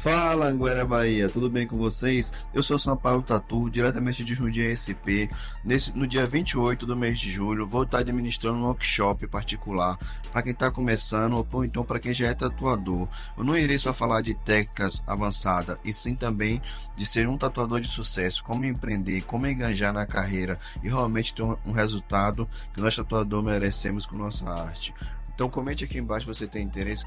Fala, Anguera Bahia, tudo bem com vocês? Eu sou São Paulo Tatu, diretamente de Jundiaí SP. No dia 28 do mês de julho, vou estar administrando um workshop particular para quem está começando ou então para quem já é tatuador. Eu não irei só falar de técnicas avançadas, e sim também de ser um tatuador de sucesso, como empreender, como engajar na carreira e realmente ter um resultado que nós tatuadores merecemos com nossa arte. Então comente aqui embaixo se você tem interesse.